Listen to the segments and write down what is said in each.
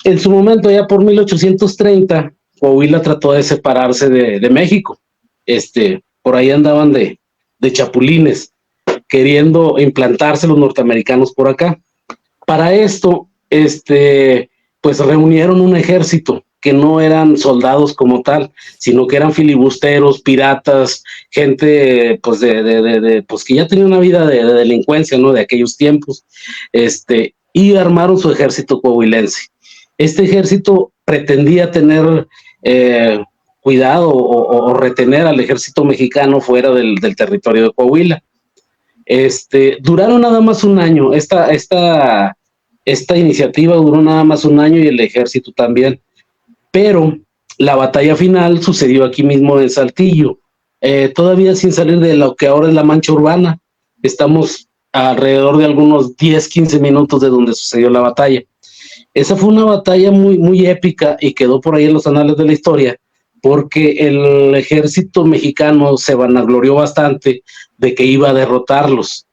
En su momento, ya por 1830, Coahuila trató de separarse de México. Por ahí andaban de chapulines, queriendo implantarse los norteamericanos por acá. Para esto, pues reunieron un ejército que no eran soldados como tal, sino que eran filibusteros, piratas, gente pues pues que ya tenía una vida de delincuencia, ¿no? De aquellos tiempos, y armaron su ejército coahuilense. Este ejército pretendía tener cuidado o retener al ejército mexicano fuera del territorio de Coahuila. Duraron nada más un año, esta iniciativa duró nada más un año y el ejército también, pero la batalla final sucedió aquí mismo en Saltillo, todavía sin salir de lo que ahora es la Mancha Urbana. Estamos alrededor de algunos 10, 15 minutos de donde sucedió la batalla. Esa fue una batalla muy, muy épica y quedó por ahí en los anales de la historia, porque el ejército mexicano se vanaglorió bastante de que iba a derrotarlos.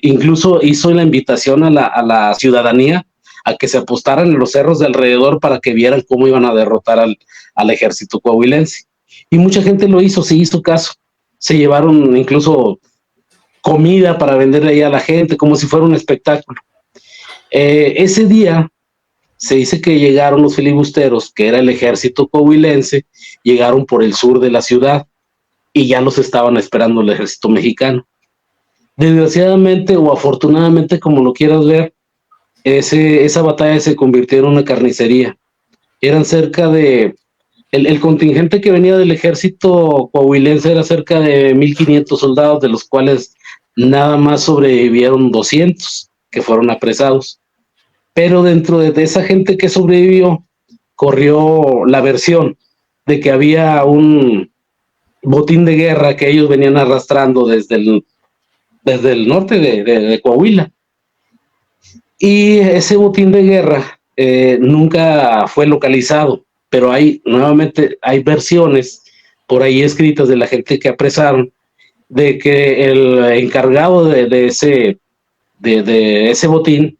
Incluso hizo la invitación a la ciudadanía a que se apostaran en los cerros de alrededor para que vieran cómo iban a derrotar al ejército coahuilense. Y mucha gente lo hizo, se hizo caso. Se llevaron incluso comida para venderle ahí a la gente, como si fuera un espectáculo. Ese día se dice que llegaron los filibusteros, que era el ejército coahuilense, llegaron por el sur de la ciudad y ya los estaban esperando el ejército mexicano. Desgraciadamente o afortunadamente, como lo quieras ver, esa batalla se convirtió en una carnicería. Eran cerca de... El contingente que venía del ejército coahuilense era cerca de 1,500 soldados, de los cuales nada más sobrevivieron 200, que fueron apresados. Pero dentro de esa gente que sobrevivió, corrió la versión de que había un botín de guerra que ellos venían arrastrando desde el norte de Coahuila. Y ese botín de guerra nunca fue localizado, pero nuevamente hay versiones por ahí escritas de la gente que apresaron, de que el encargado de ese botín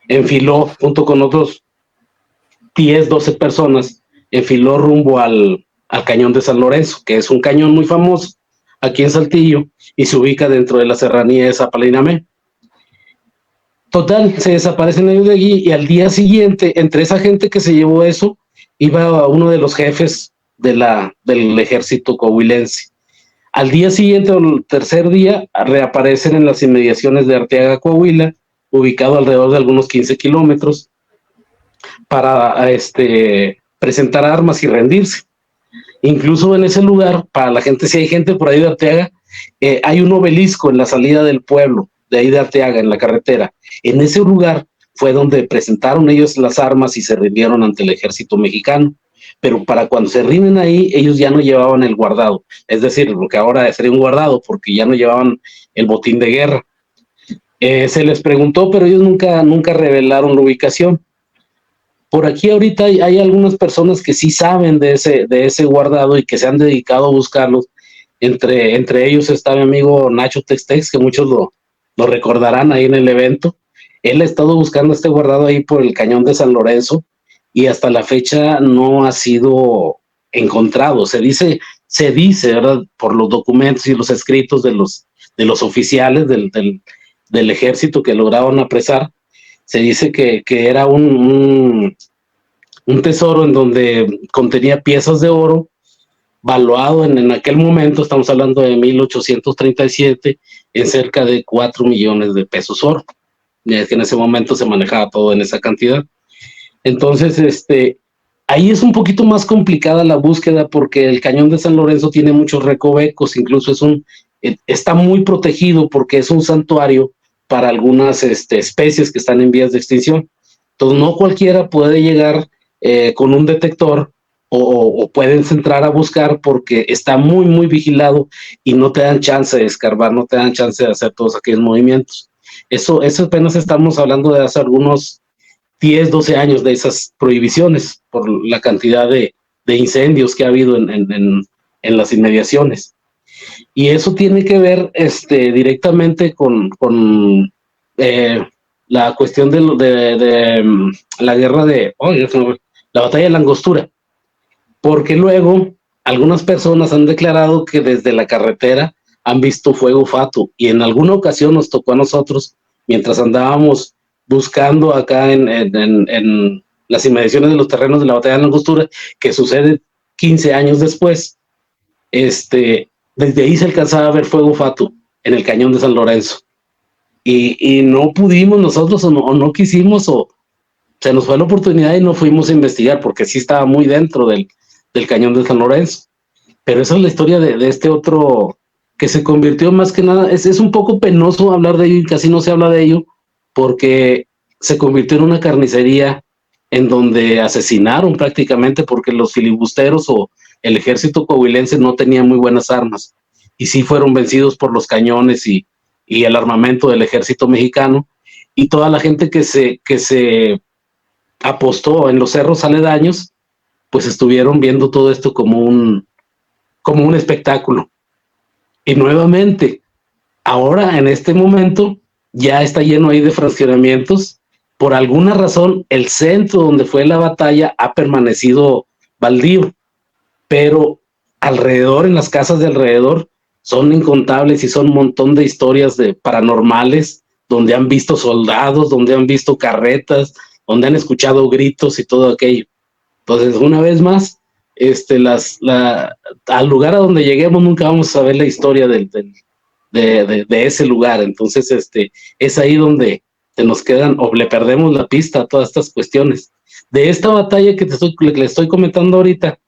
enfiló junto con otros 10, 12 personas, enfiló rumbo al cañón de San Lorenzo, que es un cañón muy famoso aquí en Saltillo y se ubica dentro de la serranía de Zapalinamé. Total, se desaparecen ellos de allí y al día siguiente, entre esa gente que se llevó eso, iba uno de los jefes del ejército coahuilense. Al día siguiente, o el tercer día, reaparecen en las inmediaciones de Arteaga, Coahuila, ubicado alrededor de algunos 15 kilómetros, para presentar armas y rendirse. Incluso en ese lugar, para la gente, si hay gente por ahí de Arteaga, hay un obelisco en la salida del pueblo, de ahí de Arteaga, en la carretera. En ese lugar fue donde presentaron ellos las armas y se rindieron ante el ejército mexicano. Pero para cuando se rinden ahí, ellos ya no llevaban el guardado, es decir, lo que ahora sería un guardado, porque ya no llevaban el botín de guerra. Se les preguntó, pero ellos nunca revelaron la ubicación. Por aquí ahorita hay algunas personas que sí saben de ese guardado y que se han dedicado a buscarlos. Entre ellos está mi amigo Nacho Textex, que muchos lo recordarán ahí en el evento. Él ha estado buscando este guardado ahí por el cañón de San Lorenzo y hasta la fecha no ha sido encontrado. Se dice, ¿verdad? Por los documentos y los escritos de los oficiales del ejército que lograron apresar, se dice que era un tesoro en donde contenía piezas de oro, valuado en aquel momento, estamos hablando de 1837, en cerca de 4 millones de pesos oro. Ya es que en ese momento se manejaba todo en esa cantidad. Entonces, ahí es un poquito más complicada la búsqueda porque el cañón de San Lorenzo tiene muchos recovecos, incluso está muy protegido porque es un santuario para algunas especies que están en vías de extinción. Entonces, no cualquiera puede llegar con un detector o pueden entrar a buscar porque está muy, muy vigilado y no te dan chance de escarbar, no te dan chance de hacer todos aquellos movimientos. Eso apenas estamos hablando de hace algunos 10, 12 años de esas prohibiciones por la cantidad de incendios que ha habido en las inmediaciones. Y eso tiene que ver directamente con la cuestión de la guerra la batalla de la Angostura, porque luego algunas personas han declarado que desde la carretera han visto fuego fatu, y en alguna ocasión nos tocó a nosotros, mientras andábamos buscando acá en las inmediaciones de los terrenos de la batalla de la Angostura, que sucede 15 años después, desde ahí se alcanzaba a ver fuego fatu en el cañón de San Lorenzo. Y no pudimos nosotros o no quisimos o se nos fue la oportunidad y no fuimos a investigar porque sí estaba muy dentro del cañón de San Lorenzo. Pero esa es la historia de este otro que se convirtió más que nada, es un poco penoso hablar de ello y casi no se habla de ello porque se convirtió en una carnicería en donde asesinaron prácticamente porque los filibusteros o el ejército coahuilense no tenía muy buenas armas y sí fueron vencidos por los cañones y el armamento del ejército mexicano y toda la gente que se apostó en los cerros aledaños, pues estuvieron viendo todo esto como un espectáculo. Y nuevamente, ahora en este momento ya está lleno ahí de fraccionamientos. Por alguna razón, el centro donde fue la batalla ha permanecido baldío, pero alrededor, en las casas de alrededor, son incontables y son un montón de historias de paranormales, donde han visto soldados, donde han visto carretas, donde han escuchado gritos y todo aquello. Entonces, una vez más, al lugar a donde lleguemos nunca vamos a saber la historia de ese lugar. Entonces, es ahí donde se nos quedan o le perdemos la pista a todas estas cuestiones. De esta batalla que le estoy comentando ahorita,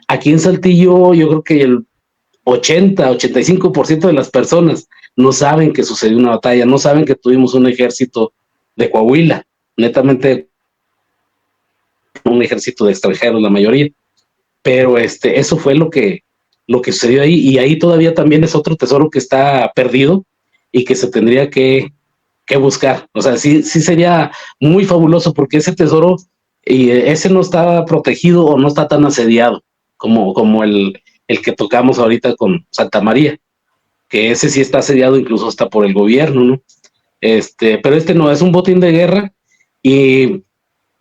aquí en Saltillo, yo creo que el 85% de las personas no saben que sucedió una batalla, no saben que tuvimos un ejército de Coahuila, netamente un ejército de extranjeros, la mayoría. Pero eso fue lo que sucedió ahí, y ahí todavía también es otro tesoro que está perdido y que se tendría que buscar. O sea, sí sería muy fabuloso porque ese tesoro, y ese no está protegido o no está tan asediado como el que tocamos ahorita con Santa María, que ese sí está asediado incluso hasta por el gobierno, ¿no? Pero no, es un botín de guerra y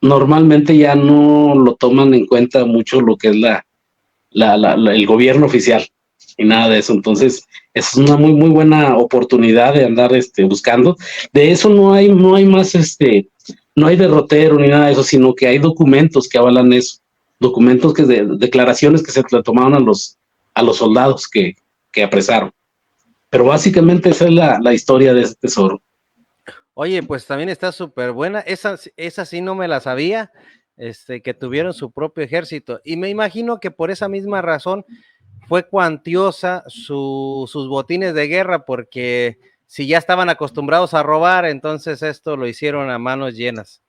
normalmente ya no lo toman en cuenta mucho lo que es el gobierno oficial y nada de eso. Entonces, es una muy buena oportunidad de andar buscando. De eso no hay más, no hay derrotero ni nada de eso, sino que hay documentos que avalan eso, documentos declaraciones que se le tomaron a los soldados que apresaron. Pero básicamente esa es la historia de ese tesoro. Oye, pues también está súper buena. Esa sí no me la sabía, que tuvieron su propio ejército. Y me imagino que por esa misma razón fue cuantiosa sus botines de guerra, porque si ya estaban acostumbrados a robar, entonces esto lo hicieron a manos llenas.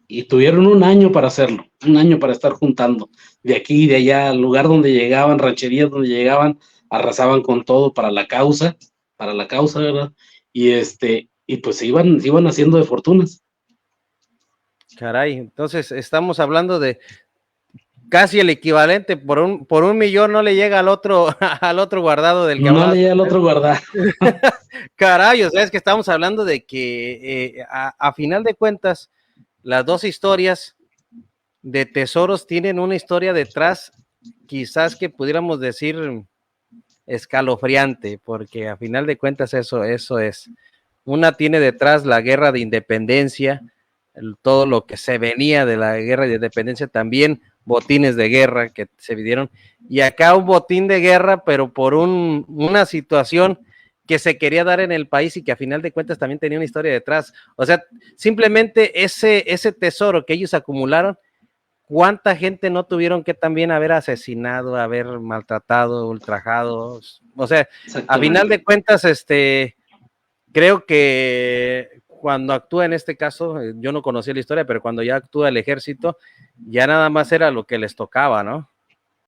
Y tuvieron un año para hacerlo, un año para estar juntando de aquí y de allá, al lugar donde llegaban, rancherías donde llegaban, arrasaban con todo para la causa, ¿verdad? Y pues se iban haciendo de fortunas. Caray, entonces estamos hablando de casi el equivalente, por un millón no le llega al otro, al otro guardado del que No hablabas. le llega al otro guardar. Caray, o sea, es que estamos hablando de que a final de cuentas, las dos historias de tesoros tienen una historia detrás, quizás que pudiéramos decir escalofriante, porque a final de cuentas eso es. Una tiene detrás la guerra de independencia, todo lo que se venía de la guerra de independencia, también botines de guerra que se pidieron, y acá un botín de guerra, pero por una situación que se quería dar en el país y que a final de cuentas también tenía una historia detrás. O sea, simplemente ese tesoro que ellos acumularon, ¿cuánta gente no tuvieron que también haber asesinado, haber maltratado, ultrajado? O sea, a final de cuentas, creo que cuando actúa en este caso, yo no conocía la historia, pero cuando ya actúa el ejército, ya nada más era lo que les tocaba, ¿no?